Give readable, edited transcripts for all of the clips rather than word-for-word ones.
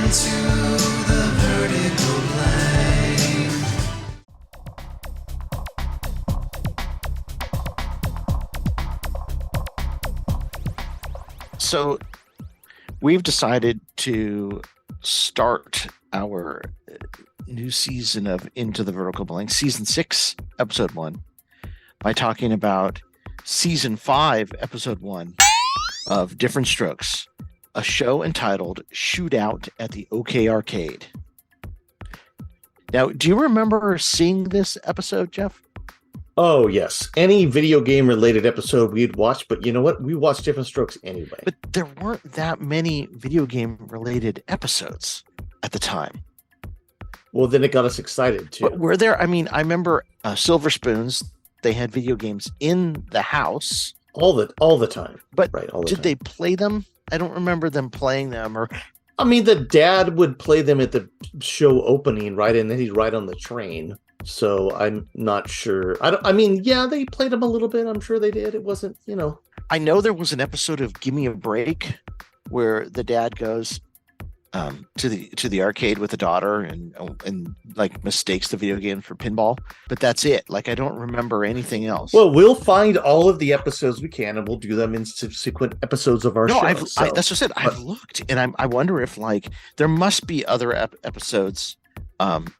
into the vertical plane. So we've decided to start our new season of Into the Vertical Blank, season 6, episode 1, by talking about season 5, episode 1 of Different Strokes, a show entitled Shootout at the OK Arcade. Now, do you remember seeing this episode, Jeff? Oh, yes. Any video game related episode we'd watch, but you know what? We watched Different Strokes anyway. But there weren't that many video game related episodes at the time. Well, then it got us excited too. But were there? I mean, I remember Silver Spoons. They had video games in the house all the time. But right, did they play them? I don't remember them playing them. Or I mean, the dad would play them at the show opening, right, and then he'd ride on the train. So I'm not sure. I mean, yeah, they played them a little bit. I'm sure they did. It wasn't, I know there was an episode of Give Me a Break where the dad goes to the arcade with the daughter and like mistakes the video game for pinball, but that's it. Like, I don't remember anything else. Well, we'll find all of the episodes we can, and we'll do them in subsequent episodes of our show. That's what I said. I've looked, and I wonder if like there must be other episodes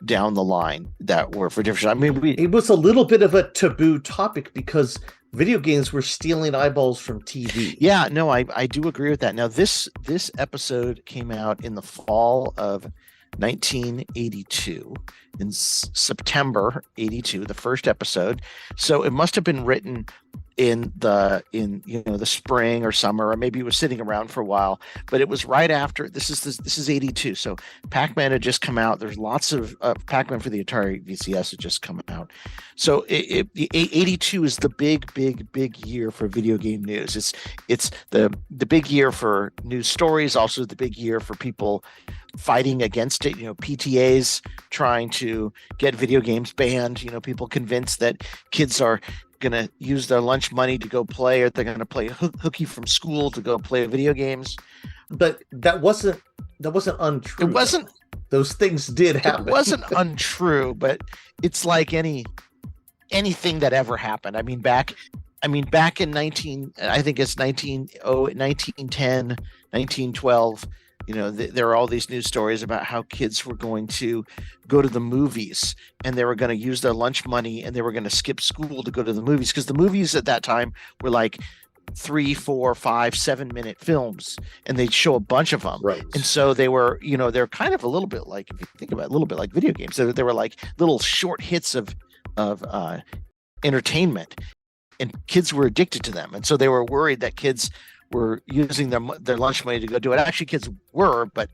down the line that were for different. I mean, it was a little bit of a taboo topic because video games were stealing eyeballs from TV. Yeah, no, I do agree with that. Now, this episode came out in the fall of 1982, in September 82, the first episode. So it must have been written in the spring or summer, or maybe it was sitting around for a while, but it was right after this is 82. So Pac-Man had just come out. There's lots of Pac-Man for the Atari VCS had just come out. So 82 is the big year for video game news. It's the big year for news stories, also the big year for people fighting against it. PTAs trying to get video games banned, people convinced that kids are going to use their lunch money to go play, or they're going to play hooky from school to go play video games. But that wasn't untrue. It wasn't. Those things did happen. It wasn't untrue, but it's like anything that ever happened. I mean, back in 1910, 1912, there are all these news stories about how kids were going to go to the movies, and they were going to use their lunch money, and they were going to skip school to go to the movies, because the movies at that time were like 3, 4, 5, 7-minute films, and they'd show a bunch of them. Right. And so they were, they're kind of a little bit like, if you think about it, a little bit like video games. They were like little short hits of entertainment, and kids were addicted to them. And so they were worried that kids were using their lunch money to go do it. Actually, kids were, but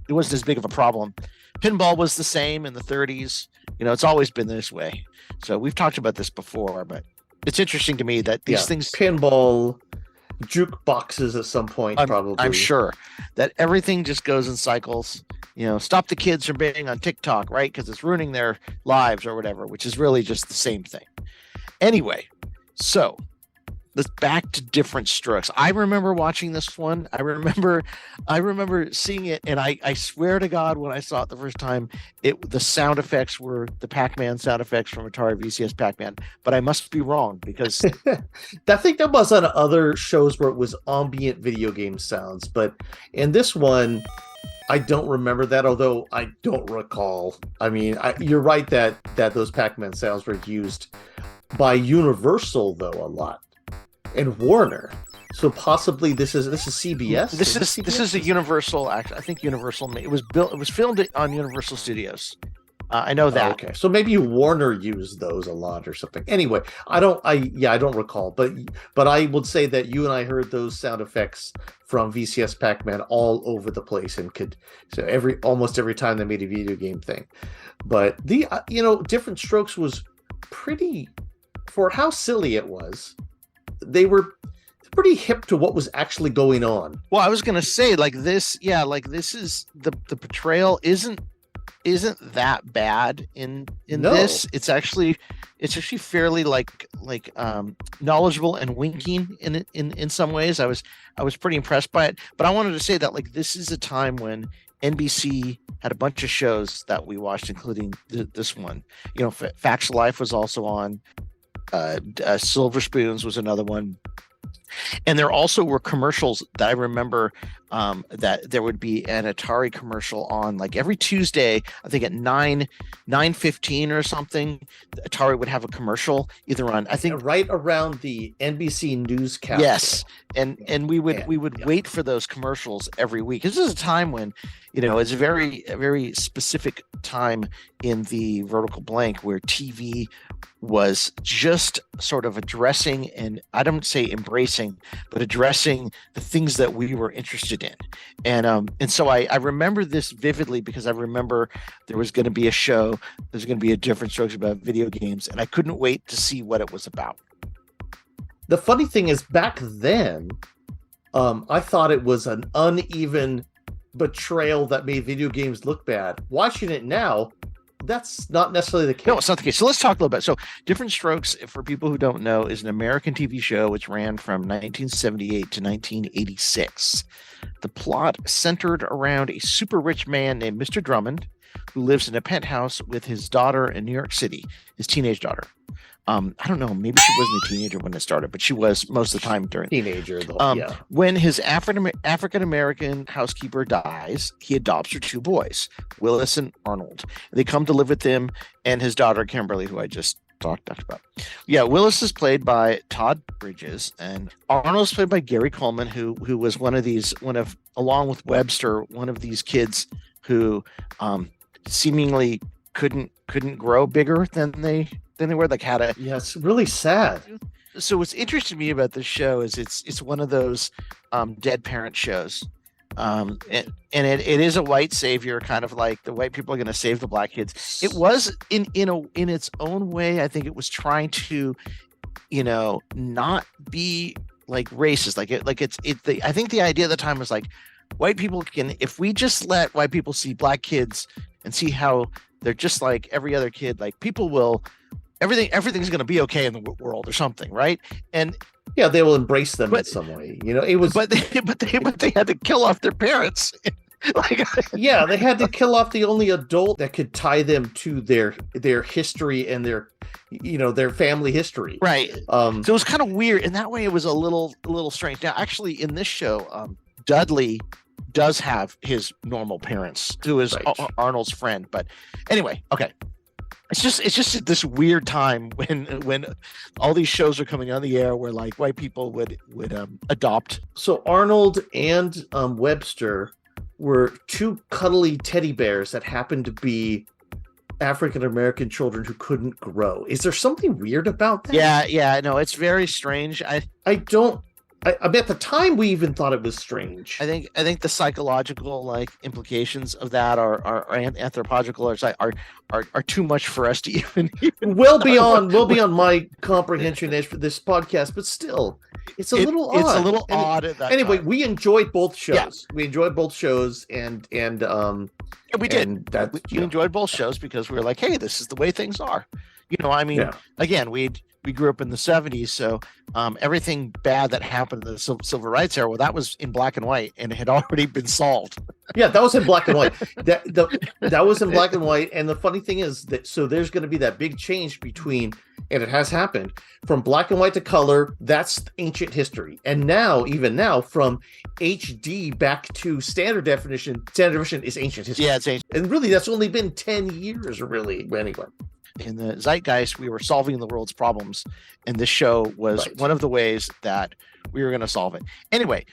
it wasn't as big of a problem. Pinball was the same in the 30s. It's always been this way. So we've talked about this before, but it's interesting to me that these things, pinball, jukeboxes at some point, probably. I'm sure that everything just goes in cycles. Stop the kids from being on TikTok, right? Because it's ruining their lives or whatever, which is really just the same thing. Anyway, so let's back to Different Strokes. I remember watching this one. I remember seeing it, and I swear to God, when I saw it the first time, the sound effects were the Pac-Man sound effects from Atari VCS Pac-Man. But I must be wrong, because I think that was on other shows where it was ambient video game sounds. But in this one, I don't remember that, although I don't recall. I mean, you're right that those Pac-Man sounds were used by Universal, though, a lot. And Warner, so possibly this is CBS. This is a Universal. Actually, I think Universal. It was filmed on Universal Studios. I know that. Okay, so maybe Warner used those a lot or something. Anyway, I don't recall, but I would say that you and I heard those sound effects from VCS Pac-Man all over the place, and almost every time they made a video game thing. But the Different Strokes was pretty, for how silly it was. They were pretty hip to what was actually going on. Well, I was going to say, like this is the portrayal isn't isn't that bad in No. this. It's actually fairly like knowledgeable and winking in some ways. I was pretty impressed by it. But I wanted to say that like this is a time when NBC had a bunch of shows that we watched, including this one. You know, Facts of Life was also on. Silver Spoons was another one. And there also were commercials that I remember that there would be an Atari commercial on like every Tuesday, I think at 9:15 or something. Atari would have a commercial either on, I think, right around the NBC newscast. Yes, and we would wait for those commercials every week. This is a time when, you know, it's a very specific time in the vertical blank where TV was just sort of addressing, and I don't say embracing, but addressing the things that we were interested in. And so I remember this vividly because I remember there was going to be a show, there's going to be a Different Strokes about video games, and I couldn't wait to see what it was about. The funny thing is, back then, I thought it was an uneven betrayal that made video games look bad. Watching it now, that's not necessarily the case. No, it's not the case. So let's talk a little bit. So Different Strokes, for people who don't know, is an American TV show which ran from 1978 to 1986. The plot centered around a super rich man named Mr. Drummond, who lives in a penthouse with his daughter in New York City, his teenage daughter. I don't know, maybe she wasn't a teenager when it started, but she was most of the time during teenager. Yeah. When his African-American housekeeper dies, he adopts her two boys, Willis and Arnold. They come to live with him and his daughter, Kimberly, who I just talked about. Yeah, Willis is played by Todd Bridges, and Arnold is played by Gary Coleman, who was along with Webster, one of these kids who seemingly couldn't grow bigger than they were, like had a. Yeah, it's really sad. So what's interesting to me about this show is it's one of those dead parent shows, and it is a white savior, kind of like the white people are going to save the black kids. It was in its own way. I think it was trying to, you know, not be like racist. I think the idea at the time was like, white people can, if we just let white people see black kids and see how they're just like every other kid, like people will. Everything's going to be okay in the world or something, right? And yeah, they will embrace them in some way. You know, it was, but they had to kill off their parents. Yeah, they had to kill off the only adult that could tie them to their history and their family history. Right. So it was kind of weird in that way. It was a little strange. Now, actually, in this show, Dudley does have his normal parents, who is Arnold's friend. But anyway, okay. It's just this weird time when all these shows are coming on the air where like white people would adopt. So Arnold and Webster were two cuddly teddy bears that happened to be African American children who couldn't grow. Is there something weird about that? Yeah, no, it's very strange. I mean, at the time we even thought it was strange. I think the psychological like implications of that are anthropological are too much for us to even well beyond my comprehension as for this podcast, but still, it's a little odd. It's a little odd at that anyway, time. we enjoyed both shows. Yeah. We enjoyed both shows and we did. And we enjoyed both shows because we were like, hey, this is the way things are. You know, I mean, again, we grew up in the 70s, so everything bad that happened in the civil rights era, well, that was in black and white, and it had already been solved. Yeah, that was in black and white. That was in black and white. And the funny thing is that so there's going to be that big change between, and it has happened, from black and white to color. That's ancient history. And now, even now, from HD back to standard definition is ancient history. Yeah, it's ancient. And really, that's only been 10 years, really, anyway. In the zeitgeist, we were solving the world's problems, and this show was one of the ways that we were going to solve it. Anyway,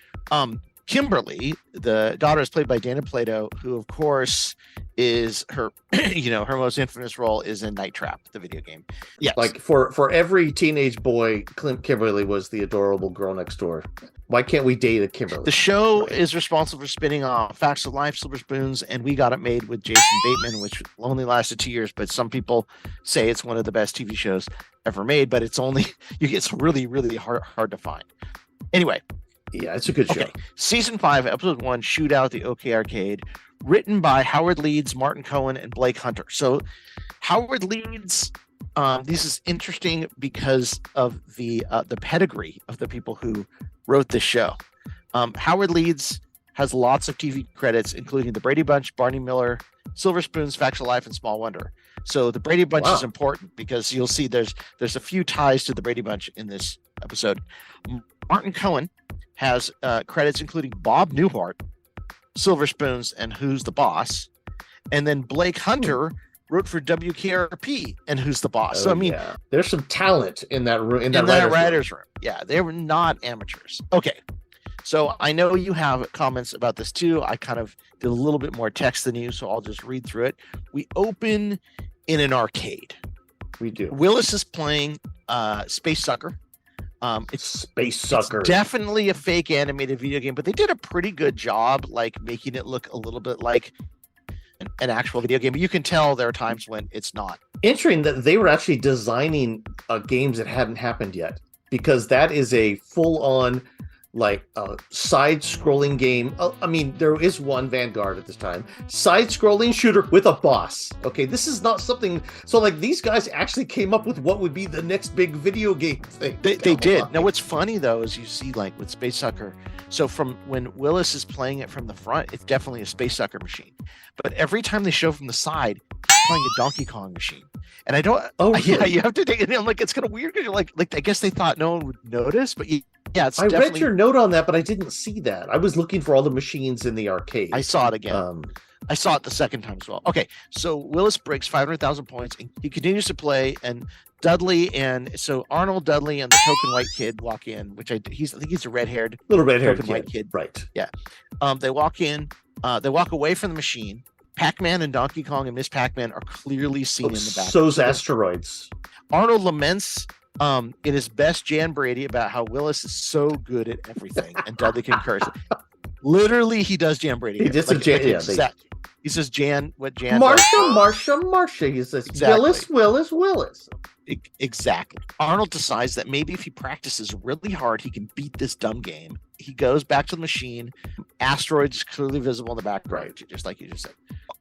Kimberly, the daughter, is played by Dana Plato, who, of course, is her, her most infamous role is in Night Trap, the video game. Yes. Like for every teenage boy, Kimberly was the adorable girl next door. Why can't we date a Kimberly? The show is responsible for spinning off Facts of Life, Silver Spoons, and We Got It Made with Jason Bateman, which only lasted 2 years, but some people say it's one of the best TV shows ever made, but it's really, really hard to find. Anyway, Yeah, it's a good show. Okay, season 5, episode 1, Shootout, the OK Arcade, written by Howard Leeds, Martin Cohen, and Blake Hunter. So Howard Leeds, this is interesting because of the pedigree of the people who wrote this show. Howard Leeds has lots of TV credits, including The Brady Bunch, Barney Miller, Silver Spoons, Facts of Life, and Small Wonder. So the Brady Bunch is important because you'll see there's a few ties to the Brady Bunch in this episode. Martin Cohen has credits including Bob Newhart, Silver Spoons, and Who's the Boss. And then Blake Hunter wrote for WKRP and Who's the Boss. So I mean, there's some talent in that room, in that writer's room. Yeah, they were not amateurs. Okay. So I know you have comments about this too. I kind of did a little bit more text than you, so I'll just read through it. We open in an arcade. We do. Willis is playing Space Sucker. It's Space Sucker. It's definitely a fake animated video game, but they did a pretty good job, like making it look a little bit like an actual video game. But you can tell there are times when it's not. Interesting that they were actually designing games that hadn't happened yet, because that is a full-on like side-scrolling game. I mean, there is one, Vanguard at this time, side-scrolling shooter with a boss. Okay, this is not something. So like these guys actually came up with what would be the next big video game thing. They did. Now what's funny though is you see like with Space Sucker, so from when Willis is playing it from the front, it's definitely a Space Sucker machine. But every time they show from the side, he's playing a Donkey Kong machine. And I don't. Oh, really? Yeah, you have to take it. I'm like, it's kind of weird because you're like I guess they thought no one would notice, but yeah, it's. I read your note on that, but I didn't see that. I was looking for all the machines in the arcade. I saw it again. I saw it the second time as well. Okay, so Willis breaks 500,000 points, and he continues to play. And Dudley and so Arnold, Dudley, and the token white kid walk in, which I think he's a red-haired token white kid, right? Yeah. They walk in. They walk away from the machine. Pac-Man and Donkey Kong and Miss Pac-Man are clearly seen in the back. So's asteroids. Arnold laments in his best Jan Brady about how Willis is so good at everything, and Dudley concurs. Literally, he does Jan Brady. He just he says Jan. What Jan? Marsha. He says exactly. Willis. Exactly. Arnold decides that maybe if he practices really hard, he can beat this dumb game. He goes back to the machine. Asteroids is clearly visible in the background, just like you just said.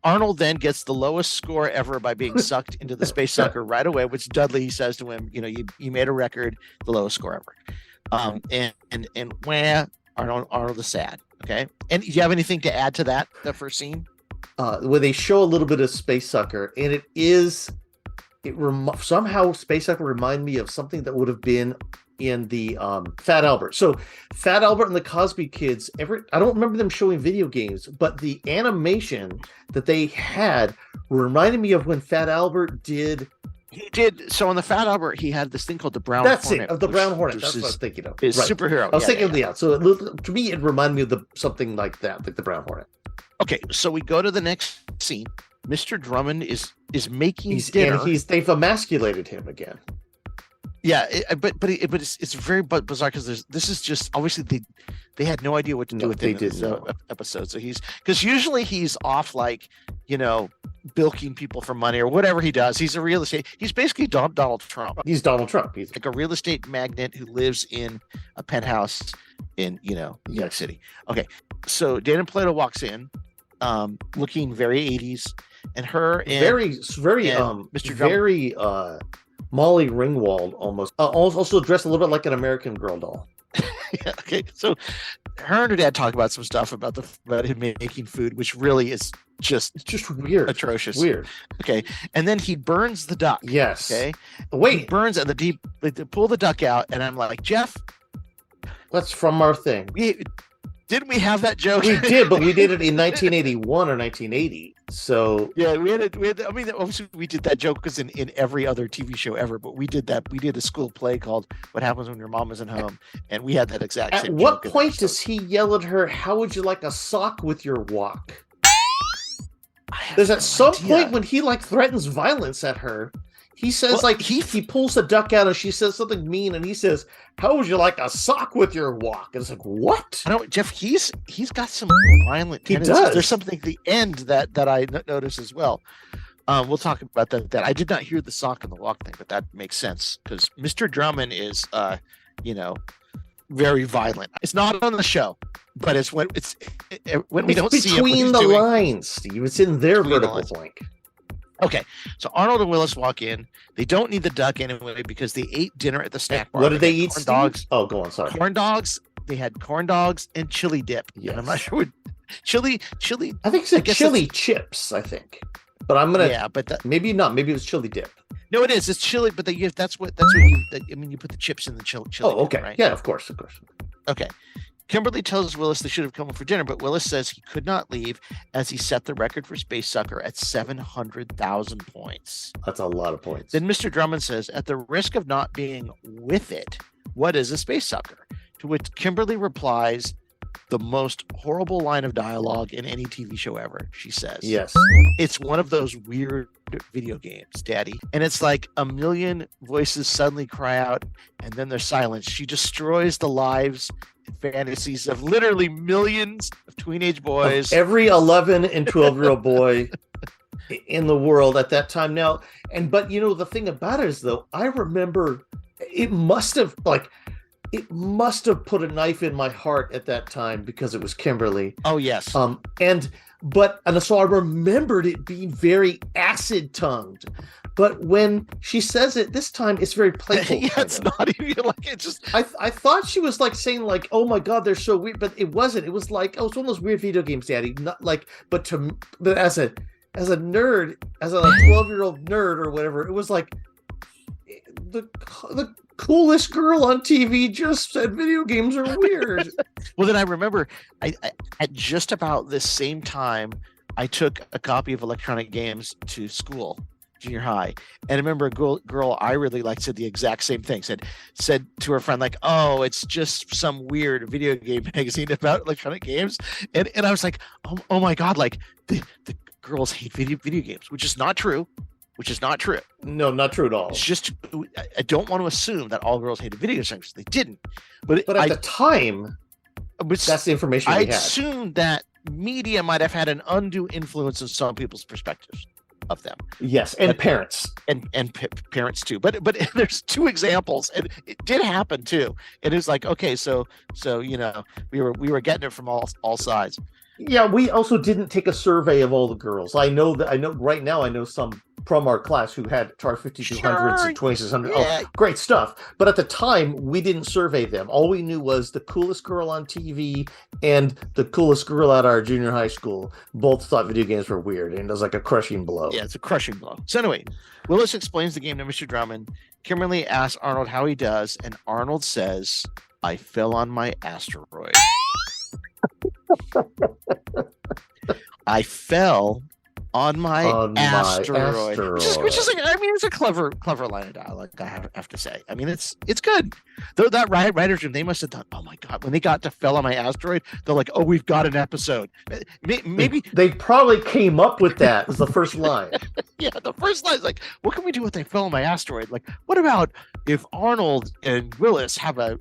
Arnold then gets the lowest score ever by being sucked into the Space Sucker right away, which Dudley says to him, you made a record, the lowest score ever. And where Arnold is sad. Okay. And do you have anything to add to that first scene? Where they show a little bit of Space Sucker, and somehow Space Sucker remind me of something that would have been in the Fat Albert. So Fat Albert and the Cosby Kids, I don't remember them showing video games, but the animation that they had reminded me of when Fat Albert did. He did. So on the Fat Albert, he had this thing called the Brown Hornet. That's it, the Brown Hornet. That's what I was thinking of. His superhero. I was thinking of the So to me, it reminded me of something like that, like the Brown Hornet. Okay, so we go to the next scene. Mr. Drummond is making dinner. And they've emasculated him again. Yeah, but it's very bizarre because this is just obviously they had no idea what to do with him in this episode. So because usually he's off like bilking people for money or whatever he does. He's a real estate. He's basically Donald Trump. He's Donald Trump. He's like a real estate magnate who lives in a penthouse in New York City. Okay, so Dana Plato walks in, looking very 80s, and her and very Mr. very Molly Ringwald almost. Also dressed a little bit like an American Girl doll. Yeah, okay, so her and her dad talk about some stuff about him making food, which really is just weird, atrocious, weird. Okay, and then he burns the duck. Yes. Okay. Wait. He burns and they pull the duck out, and I'm like, Jeff, that's from our thing. Didn't we have that joke? We did, but we did it in 1981 or 1980. So yeah, we had. I mean, obviously we did that joke because in every other TV show ever, but we did that. We did a school play called "What Happens When Your Mom Isn't Home," and we had that exact same. At what point does he yell at her, "How would you like a sock with your walk?" There's at some point when he threatens violence at her. He says he pulls the duck out and she says something mean and he says, "How would you like a sock with your walk?" And it's like, what? I know, Jeff. He's got some violent tendencies. He does. There's something at the end that I noticed as well. We'll talk about that. I did not hear the sock and the walk thing, but that makes sense because Mr. Drummond is, very violent. It's not on the show, but it's when we don't see it, between the lines, Steve. It's in their vertical blank. Okay, so Arnold and Willis walk in. They don't need the duck anyway because they ate dinner at the snack bar. What did they eat? Corn dogs. Oh, go on. Sorry. Corn dogs. They had corn dogs and chili dip. Yes. And I'm not sure what chili. I think it said chili chips. I think, but I'm gonna. Yeah, but maybe not. Maybe it was chili dip. No, it is. It's chili, but that's what you. I mean, you put the chips in the chili. Oh, okay. Dip, right? Yeah, of course. Okay. Kimberly tells Willis they should have come for dinner, but Willis says he could not leave as he set the record for Space Sucker at 700,000 points. That's a lot of points. Then Mr. Drummond says, at the risk of not being with it, what is a Space Sucker? To which Kimberly replies, the most horrible line of dialogue in any TV show ever, she says. Yes. It's one of those weird video games, Daddy. And it's like a million voices suddenly cry out, and then there's silence. She destroys the lives and fantasies of literally millions of teenage boys. Of every 11 and 12-year-old boy in the world at that time. Now, but the thing about it is, though, I remember it must have put a knife in my heart at that time because it was Kimberly. Oh, yes. And so I remembered it being very acid-tongued. But when she says it this time, it's very playful. Yeah, it's not even like it just. I thought she was like saying like, "Oh my God, they're so weird," but it wasn't. It was like, "Oh, it's one of those weird video games, Daddy." Not like, but as a nerd, as a 12-year-old nerd or whatever, it was like the coolest girl on TV just said video games are weird. Well, then I remember I at just about the same time I took a copy of Electronic Games to school, junior high, and I remember a girl I really liked said the exact same thing. Said to her friend like, "Oh, it's just some weird video game magazine about electronic games," and I was like, "Oh my God!" Like the girls hate video games, which is not true. No, not true at all. It's just I don't want to assume that all girls hated video games. They didn't, but at the time, that's the information we had. I assumed that media might have had an undue influence on some people's perspectives of them. Yes, and parents and parents too. But there's two examples, and it did happen too. It is like, okay, so we were getting it from all sides. Yeah, we also didn't take a survey of all the girls. I know right now I know some from our class who had TAR 5200s and 2600. Yeah. Oh, great stuff. But at the time, we didn't survey them. All we knew was the coolest girl on TV and the coolest girl at our junior high school both thought video games were weird, and it was like a crushing blow. Yeah, it's a crushing blow. So anyway, Willis explains the game to Mr. Drummond. Kimberly asks Arnold how he does, and Arnold says, "I fell on my asteroid." I fell on my asteroid. Which is like, I mean, it's a clever line of dialogue, I have to say. I mean, it's good. Though that writer's room, they must have done, oh my God, when they got to "fell on my asteroid," they're like, oh, we've got an episode. Maybe they probably came up with that as the first line. Yeah, the first line is like, what can we do with "they fell on my asteroid"? Like, what about if Arnold and Willis have a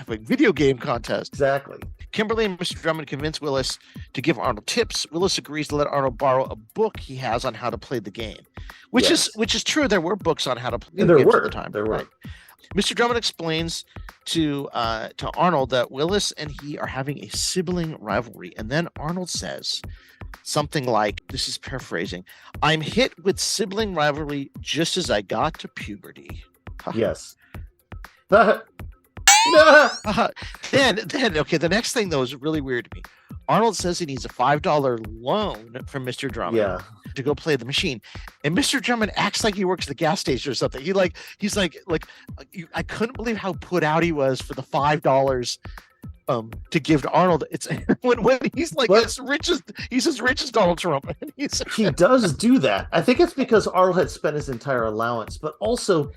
video game contest? Exactly. Kimberly and Mr. Drummond convince Willis to give Arnold tips. Willis agrees to let Arnold borrow a book he has on how to play the game, which is true. There were books on how to play the game at the time. There were. Mr. Drummond explains to Arnold that Willis and he are having a sibling rivalry, and then Arnold says something like, this is paraphrasing, "I'm hit with sibling rivalry just as I got to puberty." Yes. Then okay, the next thing though is really weird to me. Arnold says he needs a $5 loan from Mr. Drummond to go play the machine, and Mr. Drummond acts like he works at the gas station or something. He's like I couldn't believe how put out he was for the $5 to give to Arnold. It's when he's like as rich as Donald Trump. He does do that. I think it's because Arnold had spent his entire allowance, but also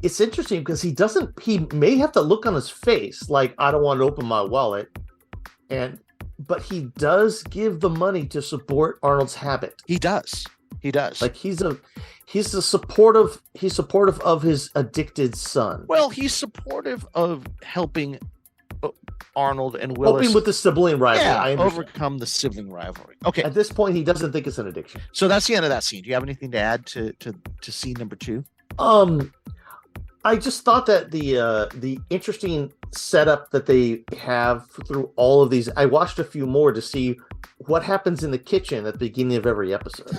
it's interesting because he may have to look on his face like, I don't want to open my wallet, but he does give the money to support Arnold's habit. He does. Like he's supportive of his addicted son. Well, he's supportive of helping Arnold and Willis, helping with the sibling rivalry. Overcome the sibling rivalry. Okay. At this point, he doesn't think it's an addiction. I just thought that the interesting setup that they have through all of these. I watched a few more to see what happens in the kitchen at the beginning of every episode,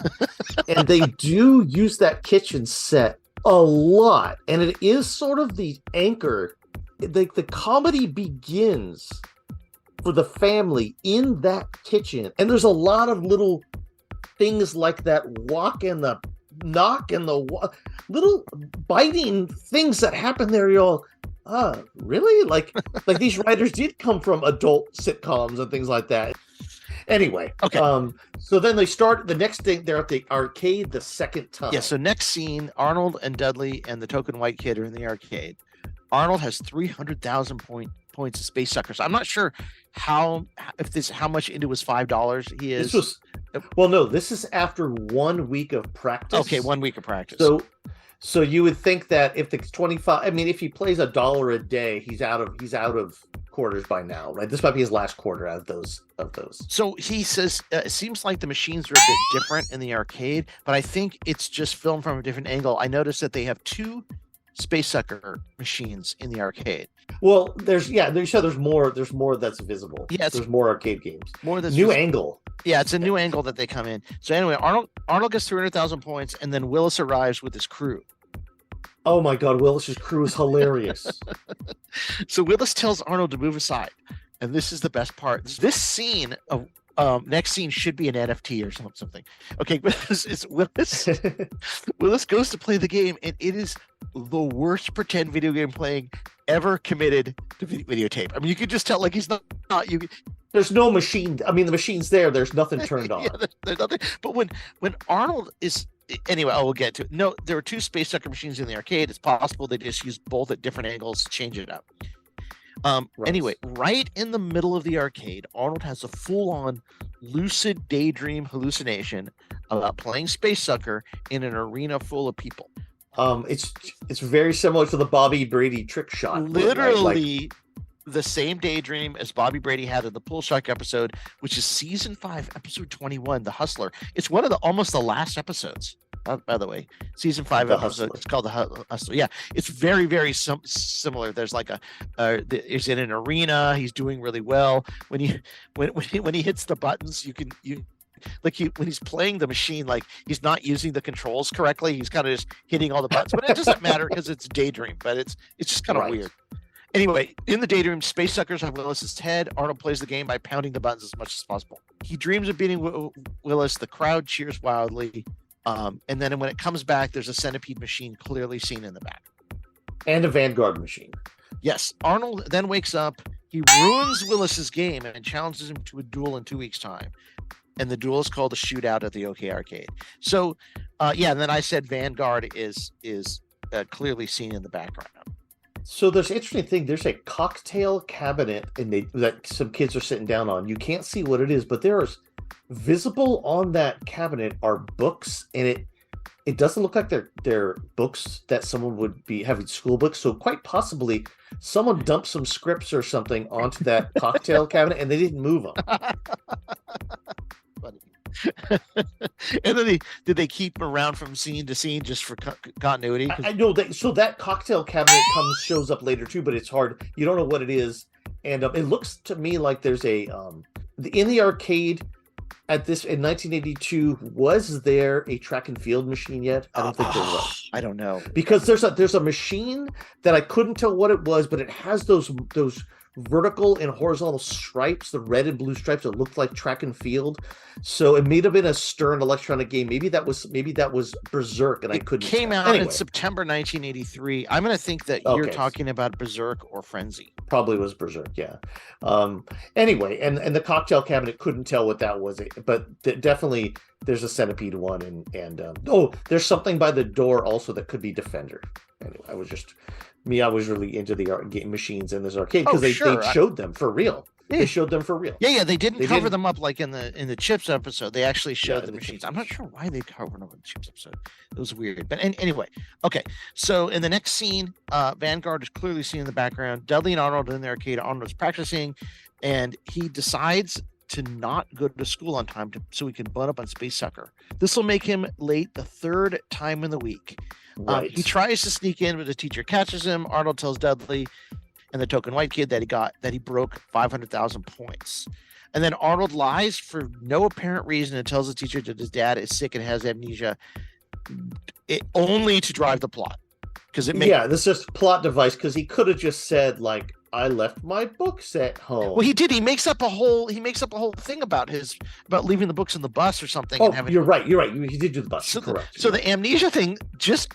and they do use that kitchen set a lot, and it is sort of the anchor. The comedy begins for the family in that kitchen, and there's a lot of little things like that walk and the knock and the little biting things that happen there. You're all, really? Like these writers did come from adult sitcoms and things like that. Anyway, Okay. So then they start the next thing. They're at the arcade the second time. Yeah. So next scene, Arnold and Dudley and the token white kid are in the arcade. Arnold has 300,000 points of Space Suckers. I'm not sure how much into his $5 he is. This is after 1 week of practice. Okay, 1 week of practice. So you would think that if it's 25, I mean, if he plays $1 a day, he's out of quarters by now, right? This might be his last quarter out of those. So he says it seems like the machines are a bit different in the arcade, but I think it's just filmed from a different angle. I noticed that they have 2 Space Sucker machines in the arcade. Well, there's more that's visible. Yes, there's more arcade games. More that's new angle. Yeah, it's a new angle that they come in. So anyway, Arnold gets 300,000 points, and then Willis arrives with his crew. Oh my God, Willis's crew is hilarious. So Willis tells Arnold to move aside, and this is the best part. This scene of next scene should be an NFT or something. Okay, Willis goes to play the game, and it is the worst pretend video game playing ever committed to videotape. I mean, you could just tell, like, he's not you. There's no machine. I mean, the machine's there. There's nothing turned on. Yeah, there's nothing. But when Arnold is anyway, we'll get to it. No, there were 2 Space Sucker machines in the arcade. It's possible they just used both at different angles to change it up. Anyway, right in the middle of the arcade, Arnold has a full-on lucid daydream hallucination about playing Space Sucker in an arena full of people. It's very similar to the Bobby Brady trick shot. Literally the same daydream as Bobby Brady had in the Pool Shark episode, which is season 5, episode 21, The Hustler. It's one of almost the last episodes. By the way, season 5 episode. It's called The Hustler. Yeah, it's very, very similar. There's like he's in an arena. He's doing really well. When he hits the buttons, when he's playing the machine, like he's not using the controls correctly. He's kind of just hitting all the buttons, but it doesn't matter because it's daydream. But it's just kind of weird. Anyway, in the daydream, Space Suckers have Willis's head. Arnold plays the game by pounding the buttons as much as possible. He dreams of beating Willis. The crowd cheers wildly. And then when it comes back, there's a centipede machine clearly seen in the back. And a Vanguard machine. Yes. Arnold then wakes up. He ruins Willis's game and challenges him to a duel in 2 weeks' time. And the duel is called the Shootout at the OK Arcade. So, and then I said Vanguard is clearly seen in the background. So there's an interesting thing. There's a cocktail cabinet that some kids are sitting down on. You can't see what it is, but there's visible on that cabinet are books, and it doesn't look like they're books that someone would be having, school books. So quite possibly someone dumped some scripts or something onto that cocktail cabinet, and they didn't move them. And then did they keep them around from scene to scene just for continuity? I know that. So that cocktail cabinet shows up later too, but it's hard. You don't know what it is, and it looks to me like there's a in the arcade at this in 1982. Was there a track and field machine yet? I don't think there was. I don't know, because there's a machine that I couldn't tell what it was, but it has those vertical and horizontal stripes, the red and blue stripes that looked like track and field. So it may have been a Stern electronic game. Maybe that was Berserk, and I couldn't. Came out in September 1983. I'm going to think that you're talking about Berserk or Frenzy. Probably was Berserk, yeah. Anyway, and the cocktail cabinet, couldn't tell what that was, but definitely there's a centipede one, and there's something by the door also that could be Defender. Anyway, I was really into the game machines in this arcade because they showed them for real. Yeah. They showed them for real. Yeah. They didn't cover them up like in the Chips episode. They actually showed the machines. I'm not sure why they covered them in the Chips episode. It was weird. But anyway, okay. So in the next scene, Vanguard is clearly seen in the background. Dudley and Arnold in the arcade. Arnold's practicing, and he decides to not go to school on time so he can bun up on Space Sucker. This will make him late the third time in the week. Right. He tries to sneak in, but the teacher catches him. Arnold tells Dudley and the token white kid that he broke 500,000 points. And then Arnold lies for no apparent reason and tells the teacher that his dad is sick and has amnesia, only to drive the plot. Because this is just plot device, because he could have just said, like, I left my books at home. Well, he did. He makes up a whole thing about leaving the books in the bus or something. Oh, you're right. He did do the bus. So, correct. So the amnesia thing exists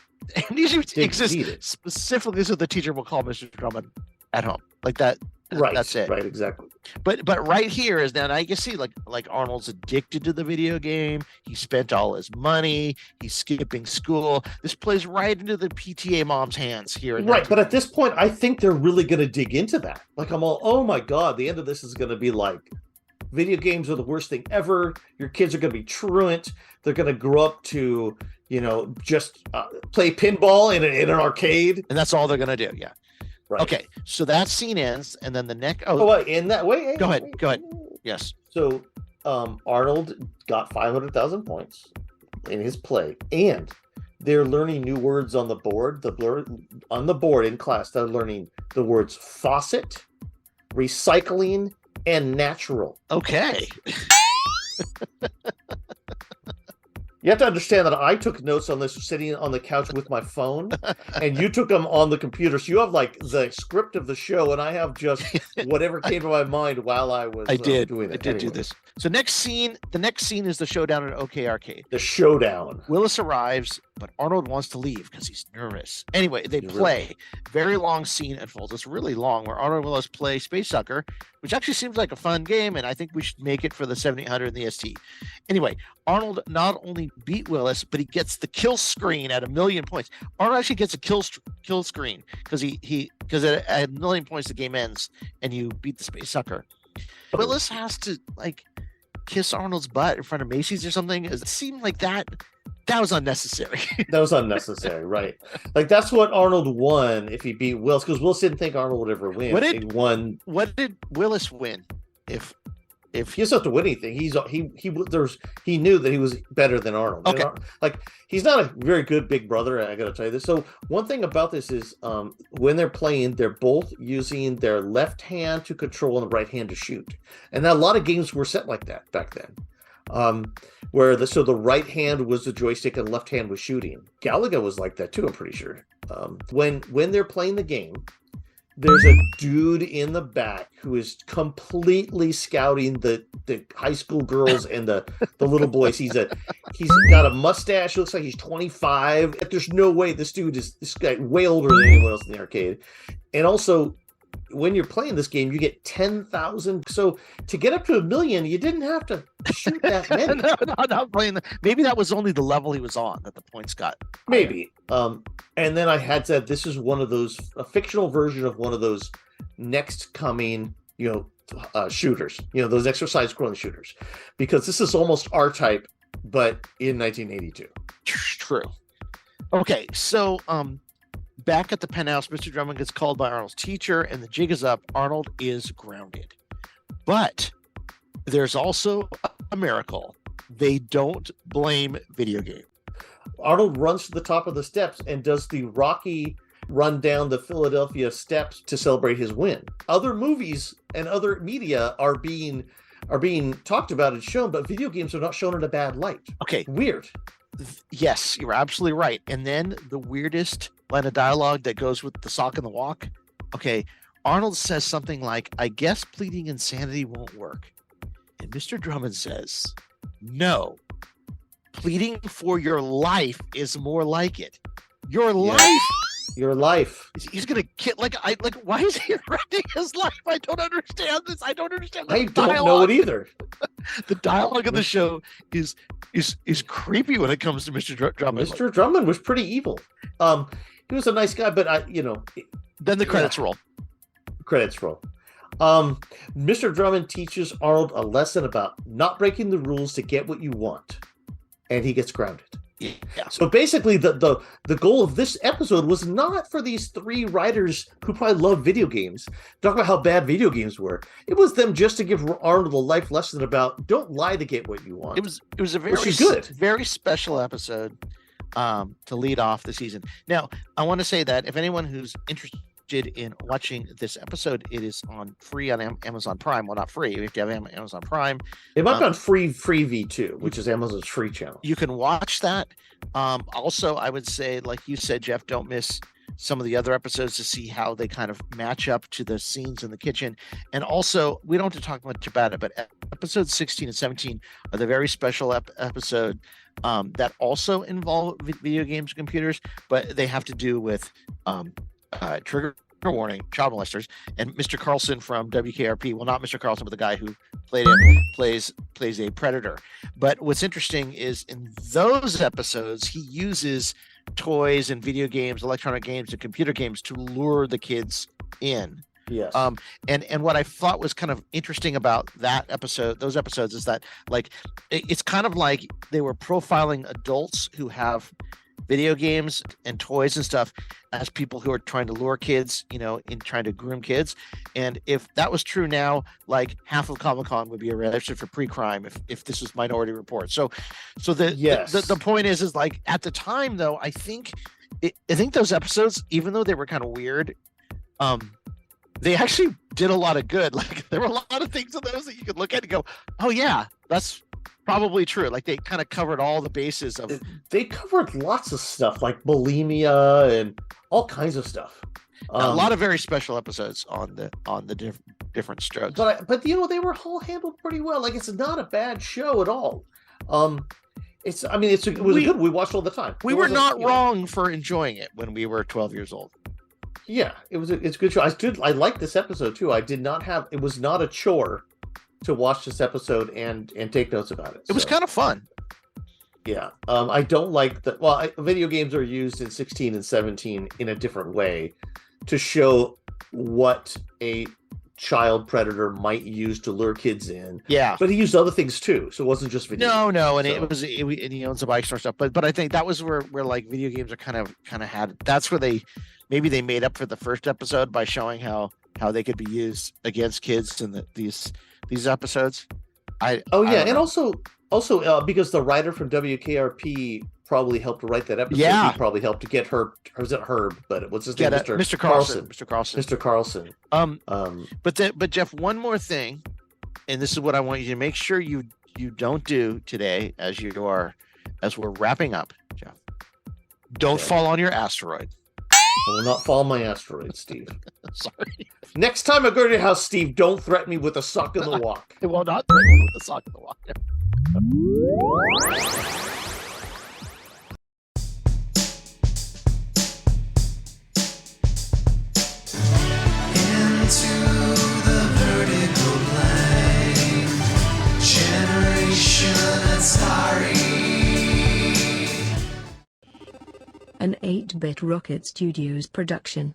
specifically so the teacher will call Mr. Drummond at home. Like that. Right. That's it. Right. Exactly. But right here is now I can see like Arnold's addicted to the video game. He spent all his money. He's skipping school. This plays right into the PTA mom's hands here. Right. But at this point, I think they're really going to dig into that. Like, I'm all, oh my God, the end of this is going to be like, video games are the worst thing ever. Your kids are going to be truant. They're going to grow up to, just play pinball in an arcade. And that's all they're going to do. Yeah. Right. Okay, so that scene ends, and then the next. Go ahead. Yes. So, Arnold got 500,000 points in his play, and they're learning new words on the board. On the board in class, they're learning the words faucet, recycling, and natural. Okay. You have to understand that I took notes on this sitting on the couch with my phone, and you took them on the computer. So you have like the script of the show, and I have just whatever came to my mind while I was doing it. I did do this. So the next scene is the showdown at OK Arcade. The showdown. Willis arrives, but Arnold wants to leave because he's nervous. Anyway, they play. Very long scene unfolds. It's really long, where Arnold and Willis play Space Sucker, which actually seems like a fun game, and I think we should make it for the 7800 and the ST. Anyway, Arnold not only beat Willis, but he gets the kill screen at 1,000,000 points. Arnold actually gets a kill screen because at 1,000,000 points the game ends and you beat the Space Sucker. Willis has to kiss Arnold's butt in front of Macy's or something. It seemed like that was unnecessary. That was unnecessary, right? Like, that's what Arnold won if he beat Willis, because Willis didn't think Arnold would ever win. What did Willis win? If he doesn't have to win anything, he knew that he was better than Arnold. Okay. He's not a very good big brother. I got to tell you this. So one thing about this is, when they're playing, they're both using their left hand to control and the right hand to shoot, and a lot of games were set like that back then. Where the right hand was the joystick and left hand was shooting. Galaga was like that too, I'm pretty sure. When they're playing the game, there's a dude in the back who is completely scouting the high school girls and the little boys. He's got a mustache, looks like he's 25. There's no way this guy way older than anyone else in the arcade. And also, when you're playing this game, you get 10,000. So to get up to 1,000,000, you didn't have to shoot that many. No, not playing. Maybe that was only the level he was on that the points got. Maybe. And then I had said this is a fictional version of one of those next coming, shooters. Those exercise scrolling shooters, because this is almost R-Type, but in 1982. True. Okay, so back at the penthouse, Mr. Drummond gets called by Arnold's teacher, and the jig is up. Arnold is grounded. But there's also a miracle. They don't blame video game. Arnold runs to the top of the steps and does the Rocky run down the Philadelphia steps to celebrate his win. Other movies and other media are being talked about and shown, but video games are not shown in a bad light. Okay. Weird. Yes, you're absolutely right. And then the weirdest line of dialogue that goes with the sock and the walk. Okay, Arnold says something like, I guess pleading insanity won't work. And Mr. Drummond says, no, pleading for your life is more like it. Your life. Your life. He's gonna kill. Why is he threatening his life? I don't understand this. I don't understand. I don't know it either. The dialogue of the show is creepy when it comes to Mr. Drummond. Mr. Drummond was pretty evil. He was a nice guy, but Then the credits roll. Credits roll. Mr. Drummond teaches Arnold a lesson about not breaking the rules to get what you want, and he gets grounded. Yeah. So basically, the goal of this episode was not for these three writers who probably love video games talk about how bad video games were. It was them just to give Arnold a life lesson about don't lie to get what you want. It was a very good, very special episode to lead off the season. Now, I want to say that if anyone who's interested in watching this episode, it is on free on Amazon Prime. Well, not free. You have to have Amazon Prime. It might be on free V2, which is Amazon's free channel. You can watch that. Also, I would say, like you said, Jeff, don't miss some of the other episodes to see how they kind of match up to the scenes in the kitchen. And also, we don't have to talk much about it, but episodes 16 and 17 are the very special episode that also involve video games and computers, but they have to do with trigger warning, child molesters, and Mr. Carlson from WKRP. Well, not Mr. Carlson, but the guy who played him plays a predator. But what's interesting is in those episodes, he uses toys and video games, electronic games, and computer games to lure the kids in. Yes. And what I thought was kind of interesting about those episodes, is that like it's kind of like they were profiling adults who have video games and toys and stuff as people who are trying to lure kids, in trying to groom kids. And if that was true now, like half of Comic-Con would be arrested for pre-crime if this was Minority Report. So the point is like at the time though, I think those episodes, even though they were kind of weird, they actually did a lot of good. Like there were a lot of things in those that you could look at and go, oh yeah, that's probably true. Like they kind of covered all the bases of. They covered lots of stuff like bulimia and all kinds of stuff. A lot of very special episodes on the different strokes. But they were all handled pretty well. Like it's not a bad show at all. It was good. We watched all the time. We were not wrong for enjoying it when we were 12 years old. Yeah, it's a good show. I liked this episode too. It was not a chore to watch this episode and take notes about it. It was kind of fun. Yeah. I don't like video games are used in 16 and 17 in a different way to show what a child predator might use to lure kids in. Yeah. But he used other things too. So it wasn't just video games. No, and and he owns a bike store stuff. But I think that was where like video games are kind of had, that's where they made up for the first episode by showing how they could be used against kids in these episodes. And also because the writer from WKRP probably helped write that episode. Yeah. He probably helped to get Herb, or is it Herb? But what's his name? Mr. Carlson. Mr. Carlson. But Jeff, one more thing, and this is what I want you to make sure you don't do today as we're wrapping up, Jeff. Don't fall on your asteroid. I will not fall on my asteroid, Steve. Sorry. Next time I go to your house, Steve, don't threaten me with a sock in the walk. I will not threaten you with a sock in the walk. Into the vertical plane, generation Atari. An 8-Bit Rocket Studios production.